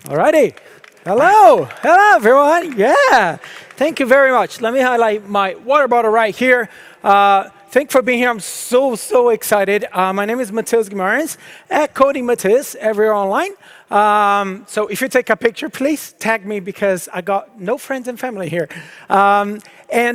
Alrighty. Hello. Hello, everyone. Yeah. Thank you very much. Let me highlight my water bottle right here. Thanks for being here. I'm so excited. My name is Matheus Guimaraes at Coding Matheus everywhere online. So if you take a picture, please tag me because I got no friends and family here. And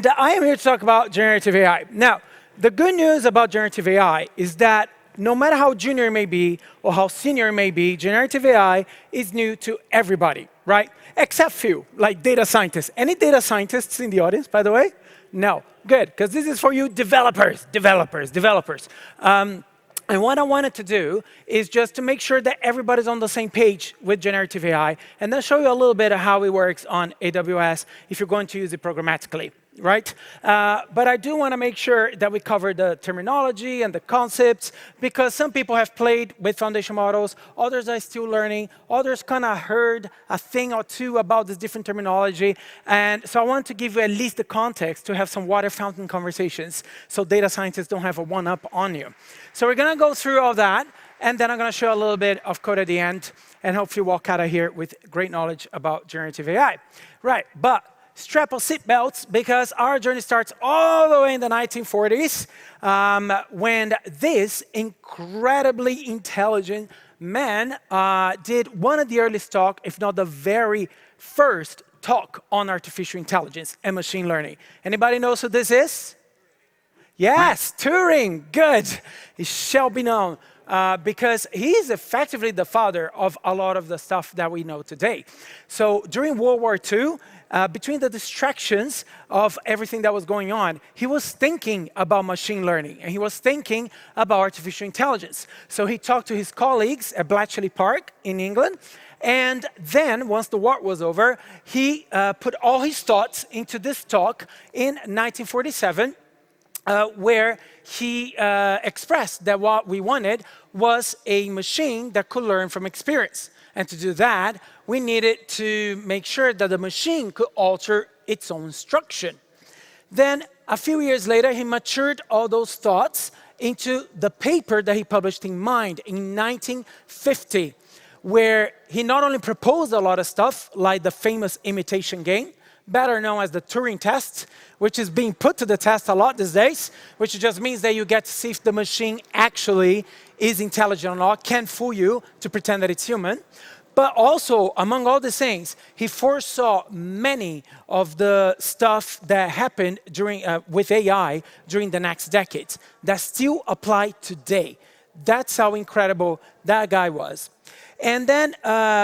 I am here to talk about generative AI. Now, the good news about generative AI is that no matter how junior it may be or how senior it may be, generative AI is new to everybody, right? Except few, like data scientists. Any data scientists in the audience, by the way? No. Good, because this is for you developers. And what I wanted to do is just to make sure that everybody's on the same page with generative AI, and then show you a little bit of how it works on AWS if you're going to use it programmatically, right? But I do want to make sure that we cover the terminology and the concepts, because some people have played with foundation models, others are still learning, others kind of heard a thing or two about this different terminology, and so I want to give you at least the context to have some water fountain conversations, so data scientists don't have a one-up on you. So we're going to go through all that, and then I'm going to show a little bit of code at the end, and hopefully walk out of here with great knowledge about generative AI. Right, but strap your seatbelts, because our journey starts all the way in the 1940s, when this incredibly intelligent man did one of the earliest talk, if not the very first talk on artificial intelligence and machine learning. Anybody knows who this is? Yes, Turing, good. It shall be known, because he's effectively the father of a lot of the stuff that we know today. So during World War II, between the distractions of everything that was going on, he was thinking about machine learning, and he was thinking about artificial intelligence. So he talked to his colleagues at Bletchley Park in England, and then, once the war was over, he put all his thoughts into this talk in 1947, where he expressed that what we wanted was a machine that could learn from experience. And to do that, we needed to make sure that the machine could alter its own instruction. Then, a few years later, he matured all those thoughts into the paper that he published in Mind in 1950, where he not only proposed a lot of stuff, like the famous imitation game, better known as the Turing test, which is being put to the test a lot these days, which just means that you get to see if the machine actually is intelligent or not, can't fool you to pretend that it's human. But also, among all these things, he foresaw many of the stuff that happened during, with AI during the next decades that still apply today. That's how incredible that guy was. And then,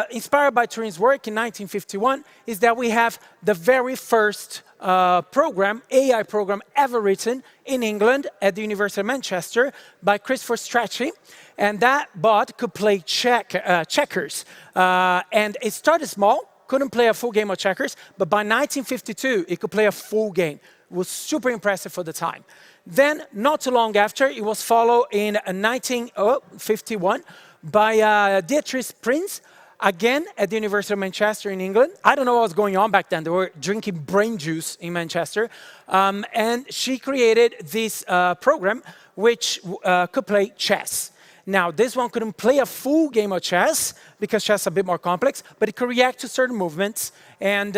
inspired by Turing's work in 1951, is that we have the very first program, AI program ever written in England at the University of Manchester by Christopher Strachey. And that bot could play checkers. And it started small, couldn't play a full game of checkers, but by 1952, it could play a full game. It was super impressive for the time. Then, not too long after, it was followed in 1951 by Dietrich Prinz, again at the University of Manchester in England. I don't know what was going on back then. They were drinking brain juice in Manchester. And she created this program which could play chess. Now, this one couldn't play a full game of chess because chess is a bit more complex, but it could react to certain movements, and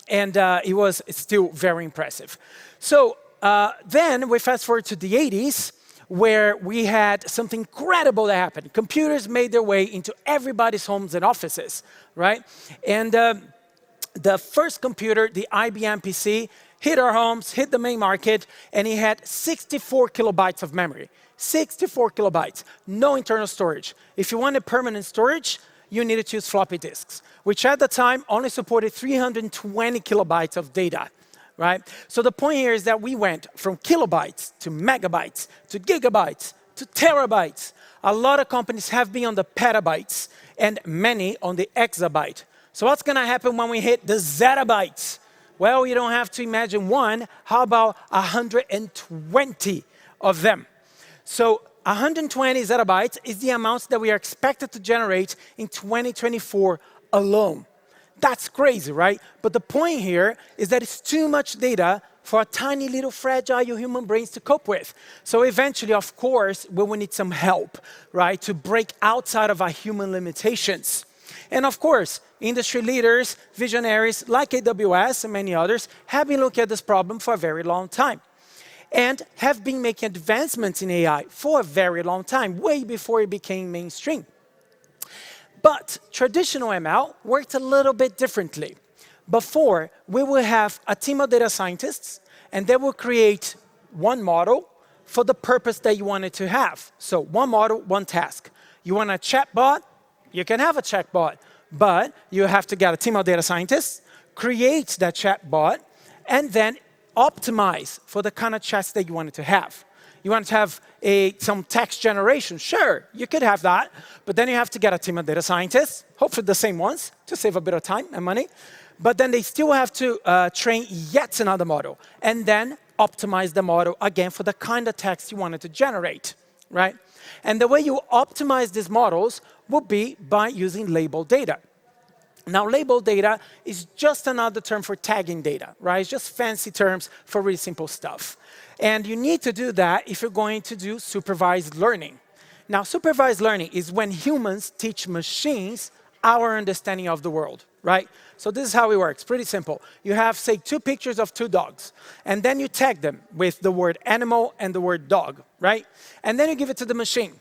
it was still very impressive. So then we fast forward to the 80s, where we had something incredible that happened. Computers made their way into everybody's homes and offices, right? And the first computer, the IBM PC, hit our homes, hit the main market, and it had 64 kilobytes of memory. 64 kilobytes, no internal storage. If you wanted permanent storage, you needed to use floppy disks, which at the time only supported 320 kilobytes of data. Right? So the point here is that we went from kilobytes to megabytes to gigabytes to terabytes. A lot of companies have been on the petabytes and many on the exabyte. So what's going to happen when we hit the zettabytes? Well, you don't have to imagine one. How about 120 of them? So 120 zettabytes is the amount that we are expected to generate in 2024 alone. That's crazy, right? But the point here is that it's too much data for a tiny little fragile human brains to cope with. So eventually, of course, we will need some help, right, to break outside of our human limitations. And of course, industry leaders, visionaries like AWS and many others have been looking at this problem for a very long time and have been making advancements in AI for a very long time, way before it became mainstream. But traditional ML worked a little bit differently. Before, we will have a team of data scientists, and they will create one model for the purpose that you want it to have. So one model, one task. You want a chatbot? You can have a chatbot, but you have to get a team of data scientists, create that chatbot, and then optimize for the kind of chats that you want it to have. You want to have some text generation? Sure, you could have that, but then you have to get a team of data scientists, hopefully the same ones, to save a bit of time and money. But then they still have to train yet another model, and then optimize the model again for the kind of text you want it to generate, right? And the way you optimize these models would be by using labeled data. Now, labeled data is just another term for tagging data, right? It's just fancy terms for really simple stuff. And you need to do that if you're going to do supervised learning. Now, supervised learning is when humans teach machines our understanding of the world, right? So this is how it works, pretty simple. You have, say, 2 pictures of 2 dogs, and then you tag them with the word animal and the word dog, right? And then you give it to the machine.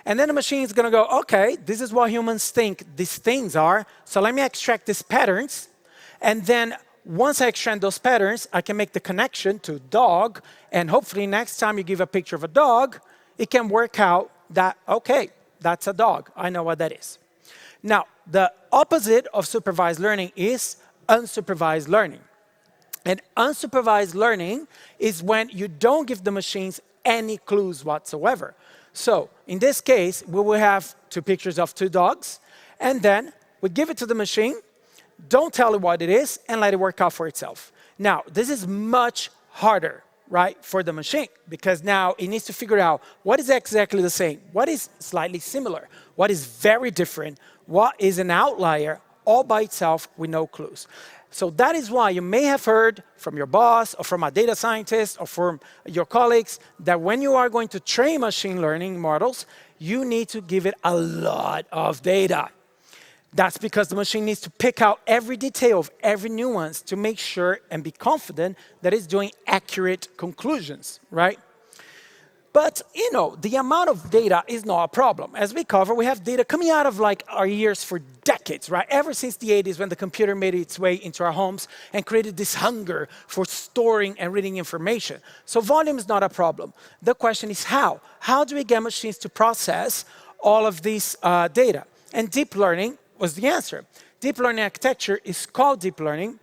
And then the machine is going to go, OK, this is what humans think these things are, so let me extract these patterns. And then once I extract those patterns, I can make the connection to dog, and hopefully next time you give a picture of a dog, it can work out that, OK, that's a dog. I know what that is. Now, the opposite of supervised learning is unsupervised learning. And unsupervised learning is when you don't give the machines any clues whatsoever. So in this case, we will have 2 pictures of 2 dogs, and then we give it to the machine, don't tell it what it is, and let it work out for itself. Now, this is much harder, right, for the machine, because now it needs to figure out what is exactly the same, what is slightly similar, what is very different, what is an outlier, all by itself with no clues. So that is why you may have heard from your boss or from a data scientist or from your colleagues that when you are going to train machine learning models, you need to give it a lot of data. That's because the machine needs to pick out every detail of every nuance to make sure and be confident that it's doing accurate conclusions, right? But, you know, the amount of data is not a problem. As we cover, we have data coming out of like our ears for decades, right? Ever since the 80s when the computer made its way into our homes and created this hunger for storing and reading information. So volume is not a problem. The question is how? How do we get machines to process all of this data? And deep learning was the answer. Deep learning architecture is called deep learning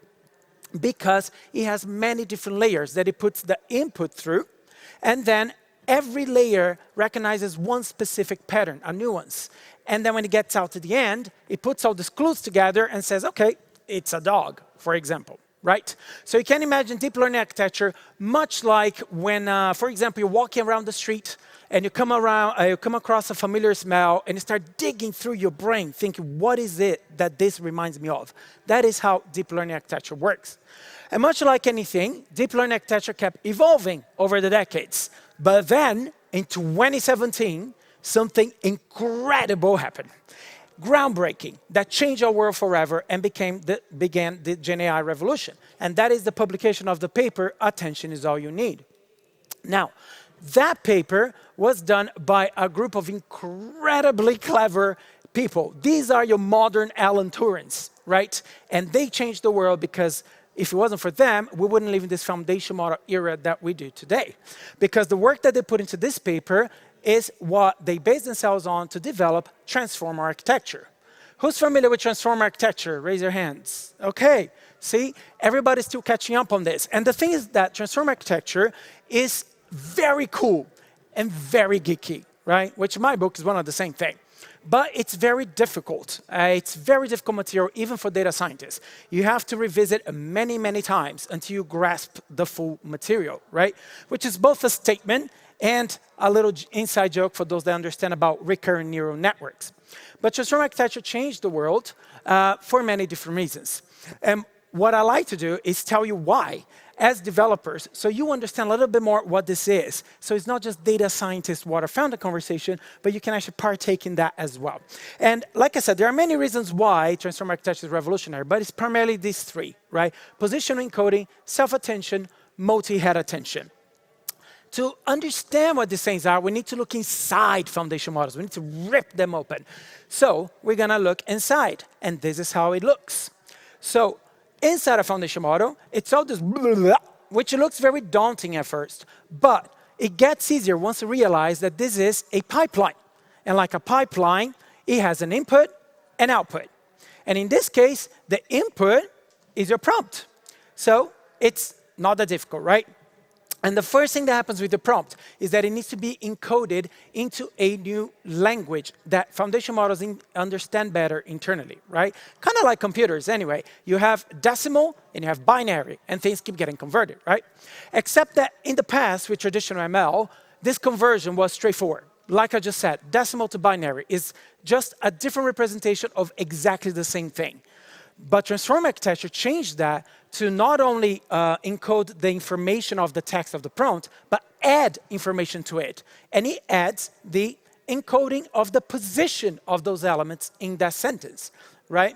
because it has many different layers that it puts the input through, and then every layer recognizes one specific pattern, a nuance. And then when it gets out to the end, it puts all these clues together and says, OK, it's a dog, for example, right? So you can imagine deep learning architecture much like when, for example, you're walking around the street and you come across a familiar smell and you start digging through your brain, thinking, what is it that this reminds me of? That is how deep learning architecture works. And much like anything, deep learning architecture kept evolving over the decades. But then, in 2017, something incredible happened. Groundbreaking, that changed our world forever and began the GenAI revolution. And that is the publication of the paper, Attention is All You Need. Now, that paper was done by a group of incredibly clever people. These are your modern Alan Turins, right? And they changed the world because if it wasn't for them, we wouldn't live in this foundation model era that we do today. Because the work that they put into this paper is what they based themselves on to develop transformer architecture. Who's familiar with transformer architecture? Raise your hands. OK, see, everybody's still catching up on this. And the thing is that transformer architecture is very cool and very geeky, right? Which in my book is one of the same thing. But it's very difficult. It's very difficult material, even for data scientists. You have to revisit many, many times until you grasp the full material, right? Which is both a statement and a little inside joke for those that understand about recurrent neural networks. But transformer architecture changed the world for many different reasons. And what I like to do is tell you why as developers, so you understand a little bit more what this is. So it's not just data scientist water-fountain conversation, but you can actually partake in that as well. And like I said, there are many reasons why transformer architecture is revolutionary, but it's primarily these three, right? Positional encoding, self-attention, multi-head attention. To understand what these things are, we need to look inside foundation models. We need to rip them open. So we're going to look inside, and this is how it looks. So inside a foundation model, it's all this blah, blah, which looks very daunting at first, but it gets easier once you realize that this is a pipeline. And like a pipeline, it has an input and output. And in this case, the input is your prompt. So it's not that difficult, right? And the first thing that happens with the prompt is that it needs to be encoded into a new language that foundation models understand better internally, right? Kind of like computers anyway. You have decimal and you have binary, and things keep getting converted, right? Except that in the past, with traditional ML, this conversion was straightforward. Like I just said, decimal to binary is just a different representation of exactly the same thing. But transformer architecture changed that to not only encode the information of the text of the prompt, but add information to it. And it adds the encoding of the position of those elements in that sentence, right?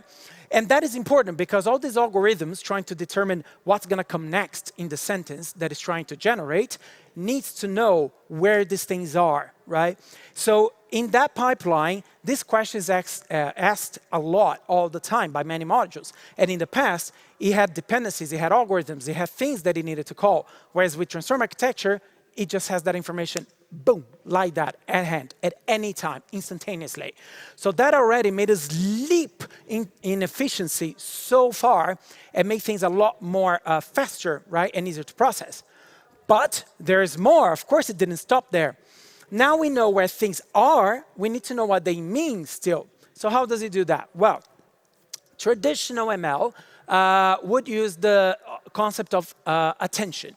And that is important because all these algorithms trying to determine what's going to come next in the sentence that it's trying to generate needs to know where these things are, right? So in that pipeline, this question is asked a lot all the time by many modules. And in the past, it had dependencies, it had algorithms, it had things that it needed to call. Whereas with transformer architecture, it just has that information, boom, like that, at hand, at any time, instantaneously. So that already made us leap in efficiency so far and make things a lot more faster, right, and easier to process. But there's more. Of course, it didn't stop there. Now we know where things are, we need to know what they mean still. So how does it do that? Well, traditional ML would use the concept of attention.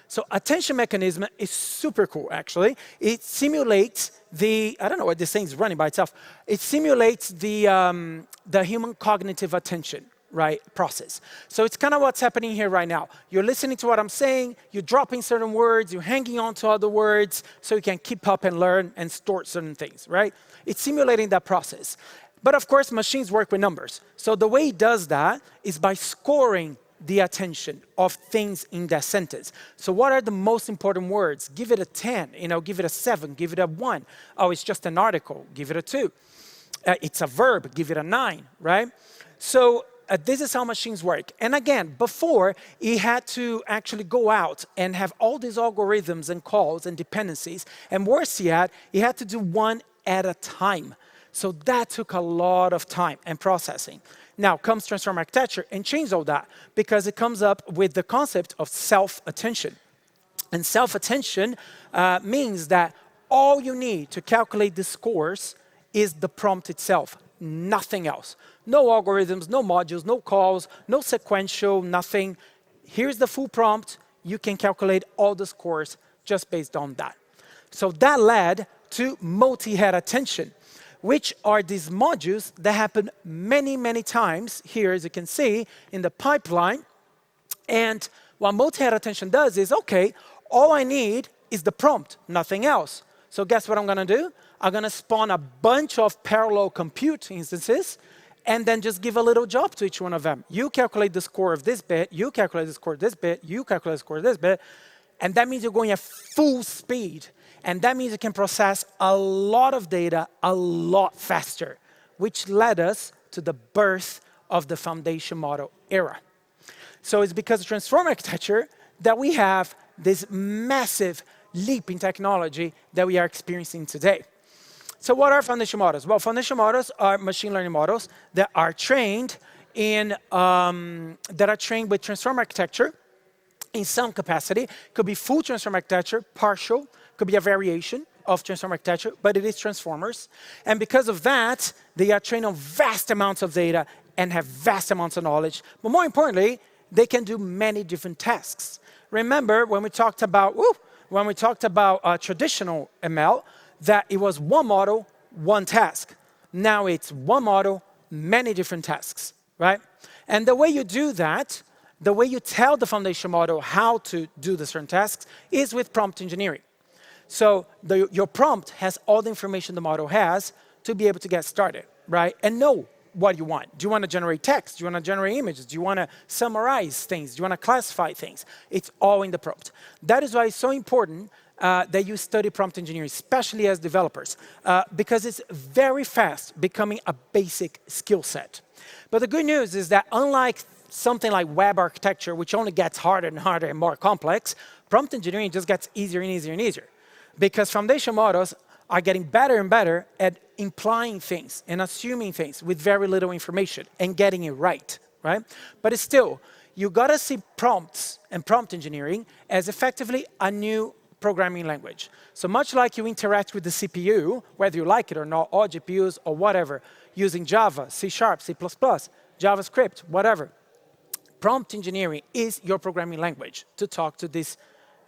So attention mechanism is super cool, actually. It simulates the, I don't know what this thing is running by itself. It simulates the human cognitive attention, right, process. So it's kind of what's happening here right now. You're listening to what I'm saying, you're dropping certain words, you're hanging on to other words, so you can keep up and learn and store certain things, right? It's simulating that process. But of course, machines work with numbers. So the way it does that is by scoring the attention of things in that sentence. So what are the most important words? Give it a 10, give it a 7, give it a 1. Oh, it's just an article, give it a 2. It's a verb, give it a 9, right? So this is how machines work. And again, before, it had to actually go out and have all these algorithms and calls and dependencies. And worse yet, it had to do one at a time. So that took a lot of time and processing. Now comes transformer architecture and changes all that because it comes up with the concept of self-attention. And self-attention means that all you need to calculate the scores is the prompt itself, nothing else. No algorithms, no modules, no calls, no sequential, nothing. Here's the full prompt. You can calculate all the scores just based on that. So that led to multi-head attention, which are these modules that happen many, many times here, as you can see, in the pipeline. And what multi-head attention does is, okay, all I need is the prompt, nothing else. So guess what I'm going to do? I'm going to spawn a bunch of parallel compute instances and then just give a little job to each one of them. You calculate the score of this bit, you calculate the score of this bit, you calculate the score of this bit, and that means you're going at full speed. And that means you can process a lot of data a lot faster, which led us to the birth of the foundation model era. So it's because of transformer architecture that we have this massive leap in technology that we are experiencing today. So what are foundation models? Well, foundation models are machine learning models that are trained with transformer architecture in some capacity. Could be full transformer architecture, partial, could be a variation of transformer architecture, but it is transformers. And because of that, they are trained on vast amounts of data and have vast amounts of knowledge. But more importantly, they can do many different tasks. Remember when we talked about traditional ML, that it was one model, one task. Now it's one model, many different tasks, right? And the way you do that, the way you tell the foundation model how to do the certain tasks is with prompt engineering. So your prompt has all the information the model has to be able to get started, right? And know what you want. Do you want to generate text? Do you want to generate images? Do you want to summarize things? Do you want to classify things? It's all in the prompt. That is why it's so important that you study prompt engineering, especially as developers, because it's very fast becoming a basic skill set. But the good news is that unlike something like web architecture, which only gets harder and harder and more complex, prompt engineering just gets easier and easier and easier. Because foundation models are getting better and better at implying things and assuming things with very little information and getting it right? But it's still, you gotta see prompts and prompt engineering as effectively a new programming language. So much like you interact with the CPU, whether you like it or not, or GPUs or whatever, using Java, C#, C++, JavaScript, whatever. Prompt engineering is your programming language to talk to this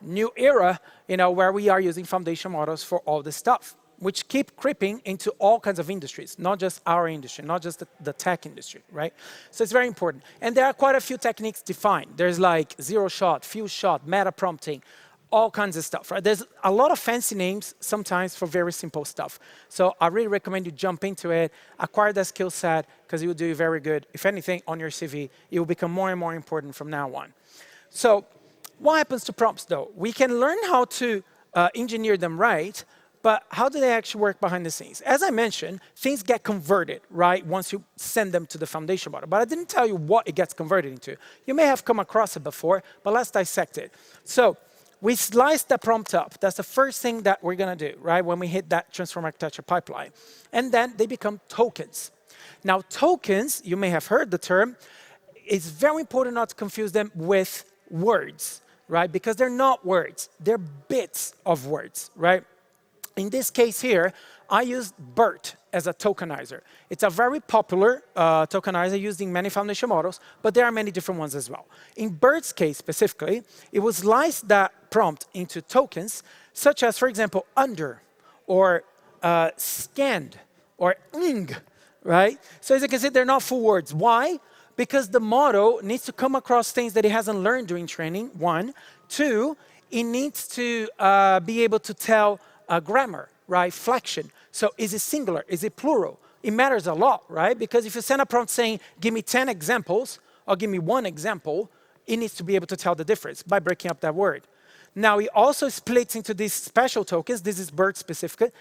new era, where we are using foundation models for all this stuff, which keep creeping into all kinds of industries, not just our industry, not just the tech industry, right? So it's very important. And there are quite a few techniques defined. There's like zero shot, few shot, meta prompting, all kinds of stuff, right? There's a lot of fancy names sometimes for very simple stuff. So I really recommend you jump into it, acquire that skill set, because it will do you very good. If anything, on your CV, it will become more and more important from now on. So what happens to prompts, though? We can learn how to engineer them right, but how do they actually work behind the scenes? As I mentioned, things get converted, right, once you send them to the foundation model. But I didn't tell you what it gets converted into. You may have come across it before, but let's dissect it. So we slice the prompt up. That's the first thing that we're going to do, right, when we hit that transform architecture pipeline. And then they become tokens. Now, tokens, you may have heard the term. It's very important not to confuse them with words, right? Because they're not words. They're bits of words, right? In this case here, I used BERT as a tokenizer. It's a very popular tokenizer used in many foundation models, but there are many different ones as well. In BERT's case specifically, it was sliced that prompt into tokens, such as, for example, under, or scanned, or ing, right? So as you can see, they're not full words. Why? Because the model needs to come across things that it hasn't learned during training, one. Two, it needs to be able to tell grammar, right? Flexion. So is it singular? Is it plural? It matters a lot, right? Because if you send a prompt saying, give me 10 examples, or give me one example, it needs to be able to tell the difference by breaking up that word. Now, it also splits into these special tokens. This is BERT specifically.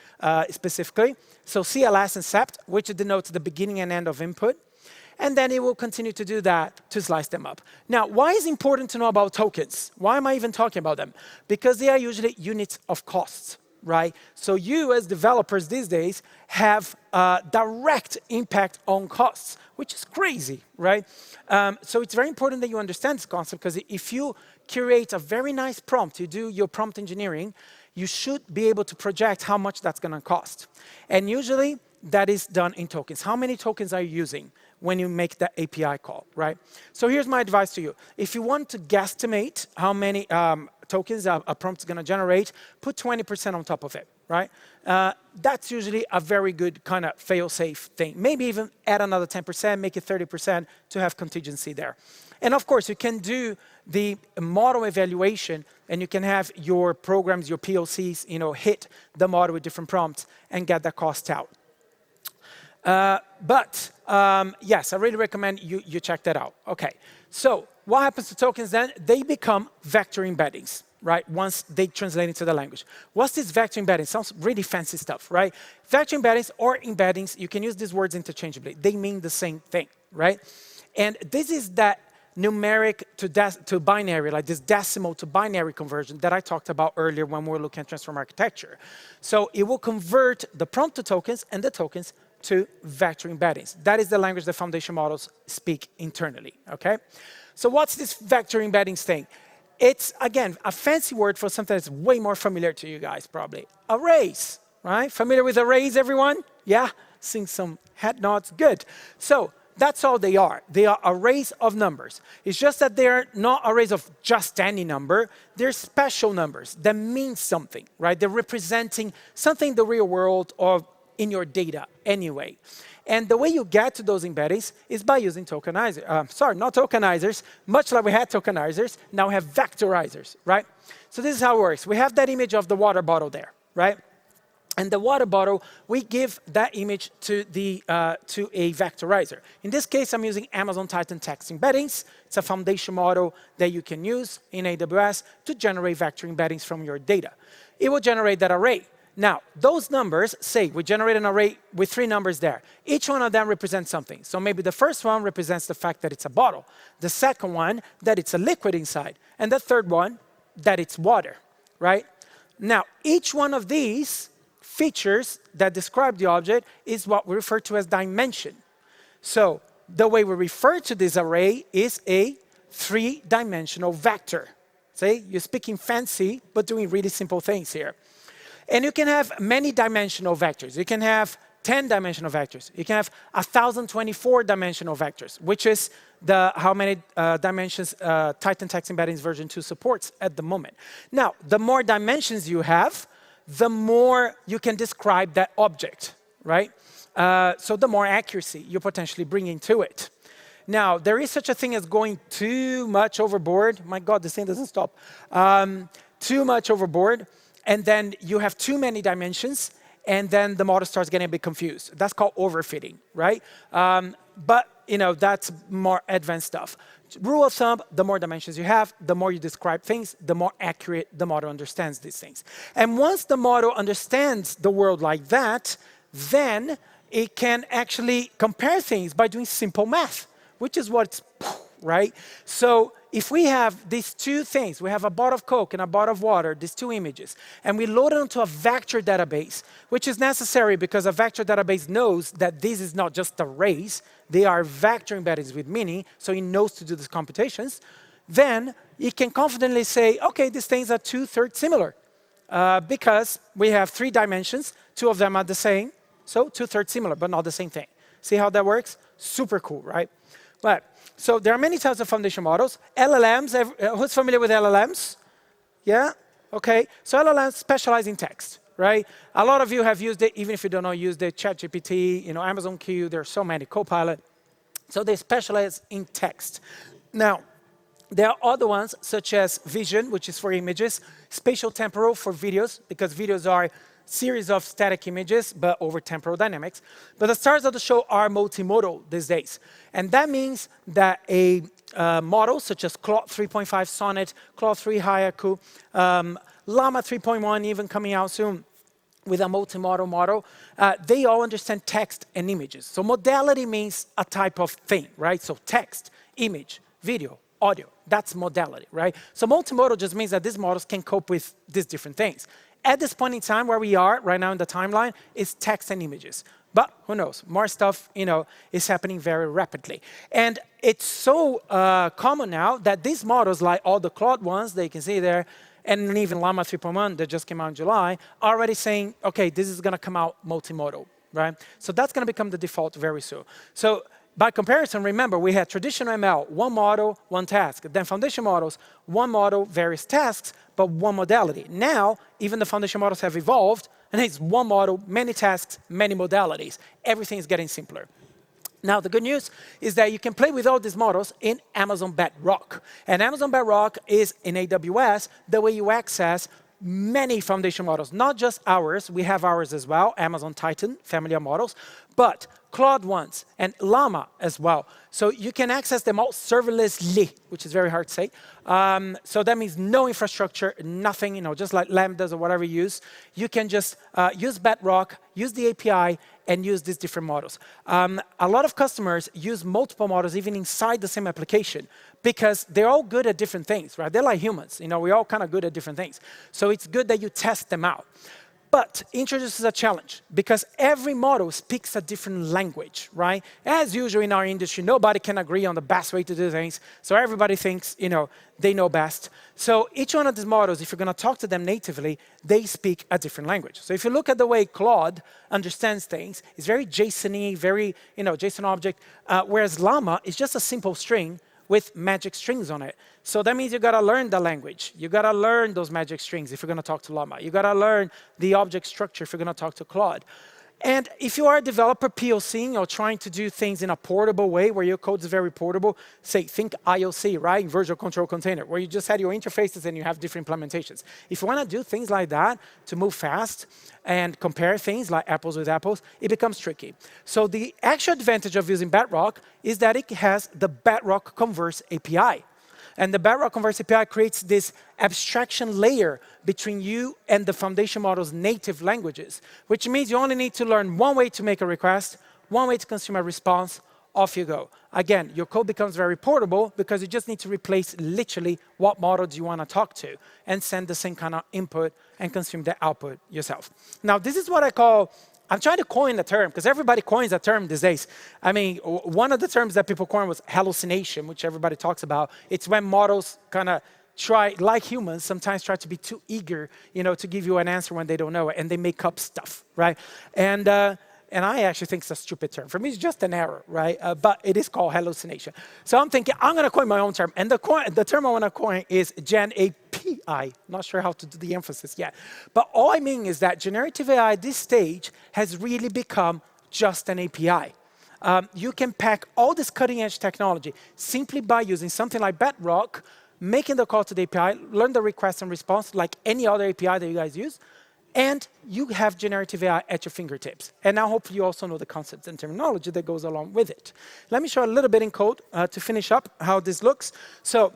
So CLS and SEPT, which denotes the beginning and end of input. And then it will continue to do that to slice them up. Now, why is it important to know about tokens? Why am I even talking about them? Because they are usually units of costs, right? So you, as developers these days, have a direct impact on costs, which is crazy, right? So it's very important that you understand this concept, because if you curate a very nice prompt, you do your prompt engineering, you should be able to project how much that's going to cost. And usually, that is done in tokens. How many tokens are you using when you make that API call, right? So here's my advice to you. If you want to guesstimate how many tokens a prompt is going to generate, put 20% on top of it, right? That's usually a very good kind of fail-safe thing. Maybe even add another 10%, make it 30% to have contingency there. And of course, you can do the model evaluation, and you can have your programs, your POCs, hit the model with different prompts and get that cost out. Yes, I really recommend you check that out. Okay, so what happens to tokens then? They become vector embeddings, right? Once they translate into the language. What's this vector embedding? Sounds really fancy stuff, right? Vector embeddings or embeddings, you can use these words interchangeably. They mean the same thing, right? And this is that numeric to binary, like this decimal to binary conversion that I talked about earlier when we were looking at transform architecture. So it will convert the prompt to tokens and the tokens to vector embeddings. That is the language the foundation models speak internally, okay? So what's this vector embeddings thing? It's, again, a fancy word for something that's way more familiar to you guys, probably. Arrays, right? Familiar with arrays, everyone? Yeah? Seeing some head nods, good. So that's all they are. They are arrays of numbers. It's just that they're not arrays of just any number. They're special numbers that mean something, right? They're representing something in the real world, or in your data anyway. And the way you get to those embeddings is by using tokenizers. Sorry, not tokenizers. Much like we had tokenizers, now we have vectorizers, right? So this is how it works. We have that image of the water bottle there, right? And the water bottle, we give that image to a vectorizer. In this case, I'm using Amazon Titan text embeddings. It's a foundation model that you can use in AWS to generate vector embeddings from your data. It will generate that array. Now, those numbers, say we generate an array with 3 numbers there. Each one of them represents something. So maybe the first one represents the fact that it's a bottle. The second one, that it's a liquid inside. And the third one, that it's water, right? Now, each one of these features that describe the object is what we refer to as dimension. So the way we refer to this array is a 3-dimensional vector. See, you're speaking fancy, but doing really simple things here. And you can have many dimensional vectors. You can have 10-dimensional vectors. You can have 1,024-dimensional vectors, which is how many dimensions Titan Text Embeddings version 2 supports at the moment. Now, the more dimensions you have, the more you can describe that object, right? So the more accuracy you potentially bring into it. Now, there is such a thing as going too much overboard. My God, this thing doesn't stop. Too much overboard, and then you have too many dimensions, and then the model starts getting a bit confused. That's called overfitting, right? But that's more advanced stuff. Rule of thumb, the more dimensions you have, the more you describe things, the more accurate the model understands these things. And once the model understands the world like that, then it can actually compare things by doing simple math, which is what's, right? So if we have these 2 things, we have a bottle of Coke and a bottle of water, these 2 images, and we load it onto a vector database, which is necessary because a vector database knows that this is not just arrays, they are vector embeddings with meaning, so it knows to do these computations, then it can confidently say, okay, these things are 2/3 similar because we have 3 dimensions, 2 of them are the same, so 2/3 similar, but not the same thing. See how that works? Super cool, right? But so there are many types of foundation models. LLMs, who's familiar with LLMs? Yeah? Okay. So LLMs specialize in text, right? A lot of you have used it, even if you don't know, used it, ChatGPT, Amazon Q, there are so many, Copilot. So they specialize in text. Now, there are other ones, such as vision, which is for images, spatial temporal for videos, because videos are series of static images, but over temporal dynamics. But the stars of the show are multimodal these days. And that means that a model such as Claude 3.5 Sonnet, Claude 3 Haiku, Llama 3.1 even coming out soon with a multimodal model, they all understand text and images. So modality means a type of thing, right? So text, image, video, audio, that's modality, right? So multimodal just means that these models can cope with these different things. At this point in time, where we are right now in the timeline, is text and images. But who knows? More stuff, is happening very rapidly. And it's so common now that these models, like all the Claude ones that you can see there, and even Llama 3.1 that just came out in July, are already saying, okay, this is going to come out multimodal, right? So that's going to become the default very soon. So by comparison, remember, we had traditional ML, 1 model, 1 task. Then foundation models, 1 model, various tasks, but 1 modality. Now, even the foundation models have evolved, and it's 1 model, many tasks, many modalities. Everything is getting simpler. Now, the good news is that you can play with all these models in Amazon Bedrock. And Amazon Bedrock is, in AWS, the way you access many foundation models, not just ours. We have ours as well, Amazon Titan, family of models, but Claude ones and Llama as well. So you can access them all serverlessly, which is very hard to say. So that means no infrastructure, nothing, just like Lambdas or whatever you use. You can just use Bedrock, use the API, and use these different models. A lot of customers use multiple models even inside the same application because they're all good at different things, right? They're like humans. We're all kind of good at different things. So it's good that you test them out. But introduces a challenge because every model speaks a different language, right? As usual in our industry, nobody can agree on the best way to do things. So everybody thinks, they know best. So each one of these models, if you're going to talk to them natively, they speak a different language. So if you look at the way Claude understands things, it's very JSON-y, very, JSON object, whereas Llama is just a simple string with magic strings on it. So that means you got to learn the language. You got to learn those magic strings if you're going to talk to Llama. You got to learn the object structure if you're going to talk to Claude. And if you are a developer POCing or trying to do things in a portable way where your code is very portable, say, think IOC, right? Virtual Control Container, where you just had your interfaces and you have different implementations. If you want to do things like that to move fast and compare things like apples with apples, it becomes tricky. So the actual advantage of using Bedrock is that it has the Bedrock Converse API. And the Bedrock Converse API creates this abstraction layer between you and the foundation model's native languages, which means you only need to learn one way to make a request, one way to consume a response, off you go. Again, your code becomes very portable because you just need to replace literally what model do you want to talk to and send the same kind of input and consume the output yourself. Now, this is what I call I'm trying to coin the term, because everybody coins a term these days. I mean, one of the terms that people coined was hallucination, which everybody talks about. It's when models kind of try, like humans, sometimes try to be too eager, to give you an answer when they don't know it, and they make up stuff, right? And I actually think it's a stupid term. For me, it's just an error, right? But it is called hallucination. So I'm thinking, I'm going to coin my own term. And the term I want to coin is GenAI. Not sure how to do the emphasis yet. But all I mean is that generative AI at this stage has really become just an API. You can pack all this cutting-edge technology simply by using something like Bedrock, making the call to the API, learn the request and response like any other API that you guys use, and you have generative AI at your fingertips. And now hopefully you also know the concepts and terminology that goes along with it. Let me show a little bit in code to finish up how this looks. So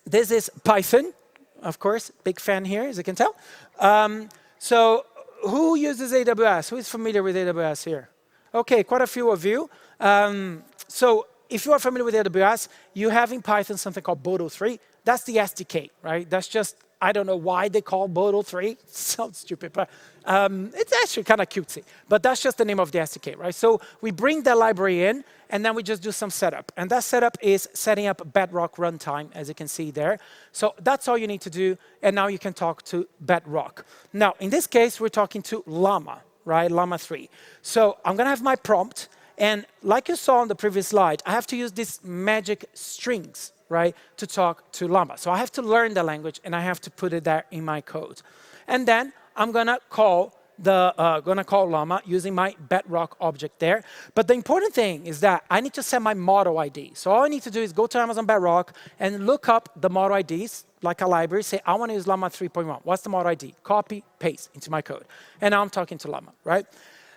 this is Python, of course, big fan here, as you can tell. So who uses AWS? Who is familiar with AWS here? Okay, quite a few of you. So if you are familiar with AWS, you have in Python something called Boto 3. That's the SDK, right? That's just, I don't know why they call Boto 3. Sounds stupid, but it's actually kind of cutesy. But that's just the name of the SDK, right? So we bring that library in, and then we just do some setup. And that setup is setting up Bedrock runtime, as you can see there. So that's all you need to do, and now you can talk to Bedrock. Now, in this case, we're talking to Llama, right? Llama 3. So I'm going to have my prompt, and like you saw on the previous slide, I have to use these magic strings, right, to talk to Llama. So I have to learn the language, and I have to put it there in my code. And then I'm going to call Llama using my Bedrock object there. But the important thing is that I need to set my model ID. So all I need to do is go to Amazon Bedrock and look up the model IDs, like a library, say, I want to use Llama 3.1. What's the model ID? Copy, paste into my code. And now I'm talking to Llama, right?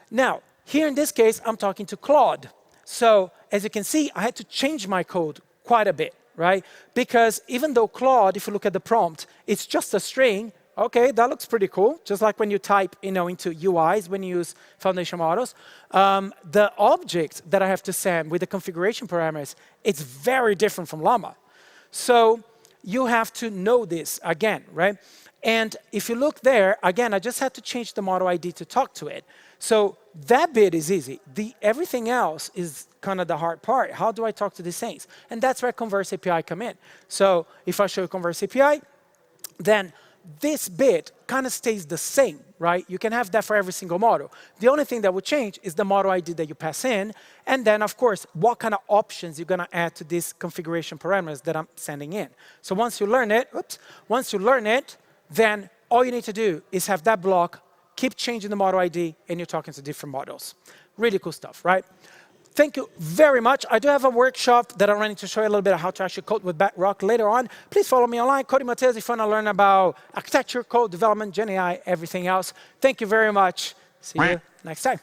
Now, here in this case, I'm talking to Claude. So as you can see, I had to change my code quite a bit, right? Because even though Claude, if you look at the prompt, it's just a string, okay, that looks pretty cool. Just like when you type, into UIs, when you use foundation models. The object that I have to send with the configuration parameters, it's very different from Llama. So you have to know this again, right? And if you look there, again, I just had to change the model ID to talk to it. So that bit is easy. Everything else is kind of the hard part. How do I talk to these things? And that's where Converse API come in. So if I show you Converse API, then this bit kind of stays the same, right? You can have that for every single model. The only thing that would change is the model ID that you pass in, and then, of course, what kind of options you're going to add to these configuration parameters that I'm sending in. So once you learn it, then all you need to do is have that block, keep changing the model ID, and you're talking to different models. Really cool stuff, right? Thank you very much. I do have a workshop that I'm running to show you a little bit of how to actually code with Bedrock later on. Please follow me online, Coding Matheus, if you want to learn about architecture, code development, GenAI, everything else. Thank you very much. See you next time.